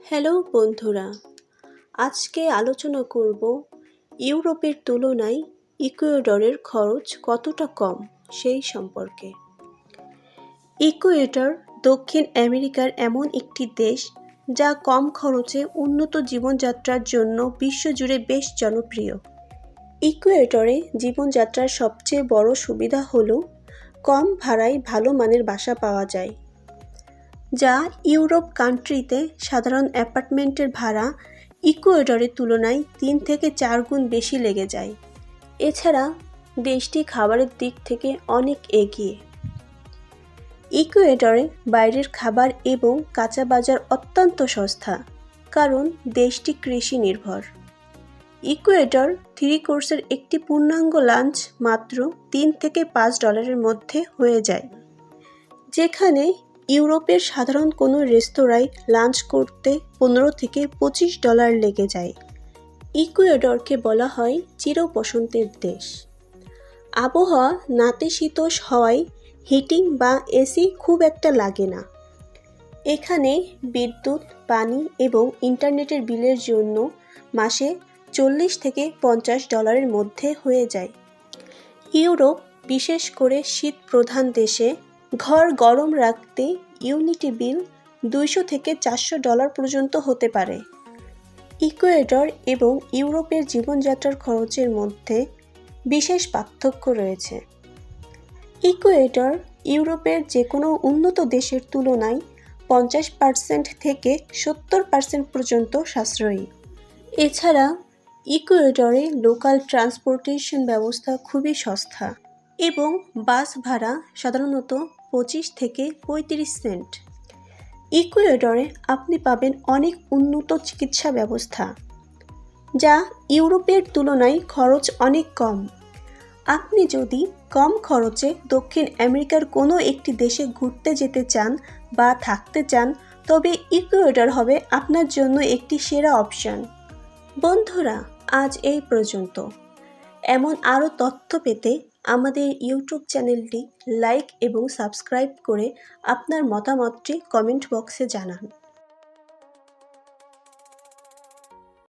Hello বন্ধুরা, আজকে আলোচনা করব ইউরোপের তুলনায় ইকুয়েডরের খরচ কতটা কম সেই সম্পর্কে। ইকুয়েডর দক্ষিণ আমেরিকার এমন একটি দেশ যা কম খরচে উন্নত জীবনযাত্রার জন্য বিশ্বজুড়ে বেশ জনপ্রিয়। ইকুয়েডরে জীবনযাত্রার সবচেয়ে বড় সুবিধা হলো কম ভাড়ায় ভালো মানের বাসা পাওয়া যায়, যা ইউরোপ কান্ট্রিতে সাধারণ অ্যাপার্টমেন্টের ভাড়া ইকুয়েডরের তুলনায় 3 থেকে 4 গুণ বেশি লেগে যায়। এছাড়া দেশটি খাবারের দিক থেকে অনেক এগিয়ে। ইকুয়েডরে বাইরের খাবার এবং কাঁচা বাজার অত্যন্ত সস্তা, কারণ দেশটি কৃষি নির্ভর। ইকুয়েডর 3 কোর্সের একটি পূর্ণাঙ্গ লাঞ্চ মাত্র $3 থেকে $5 মধ্যে হয়ে যায়, যেখানে ইউরোপের সাধারণ কোনো রেস্তোরাঁয় লাঞ্চ করতে $15 থেকে $25 লেগে যায়। ইকুয়েডরকে বলা হয় চির বসন্তের দেশ। আবহাওয়া নাতিশীতোষ্ণ হওয়ায় হিটিং বা এসি খুব একটা লাগে না। এখানে বিদ্যুৎ, পানি এবং ইন্টারনেটের বিলের জন্য মাসে $40 থেকে $50 মধ্যে হয়ে যায়। ইউরোপ, বিশেষ করে শীত প্রধান দেশে ঘর গরম রাখতে ইউনিটি বিল $200 থেকে $400 পর্যন্ত হতে পারে। ইকুয়েডর এবং ইউরোপের জীবনযাত্রার খরচের মধ্যে বিশেষ পার্থক্য রয়েছে। ইকুয়েডর ইউরোপের যে কোনো উন্নত দেশের তুলনায় 50% থেকে 70% পর্যন্ত সাশ্রয়ী। এছাড়া ইকুয়েডরে লোকাল ট্রান্সপোর্টেশন ব্যবস্থা খুবই সস্তা এবং বাস ভাড়া সাধারণত 25 থেকে 35 সেন্ট। ইকুয়েডরে আপনি পাবেন অনেক উন্নত চিকিৎসা ব্যবস্থা, যা ইউরোপের তুলনায় খরচ অনেক কম। আপনি যদি কম খরচে দক্ষিণ আমেরিকার কোনো একটি দেশে ঘুরতে যেতে চান বা থাকতে চান, তবে ইকুয়েডর হবে আপনার জন্য একটি সেরা অপশন। বন্ধুরা, আজ এই পর্যন্ত। এমন আরও তথ্য পেতে আমাদের ইউটিউব চ্যানেলটি লাইক এবং সাবস্ক্রাইব করে আপনার মতামতটি কমেন্ট বক্সে জানান।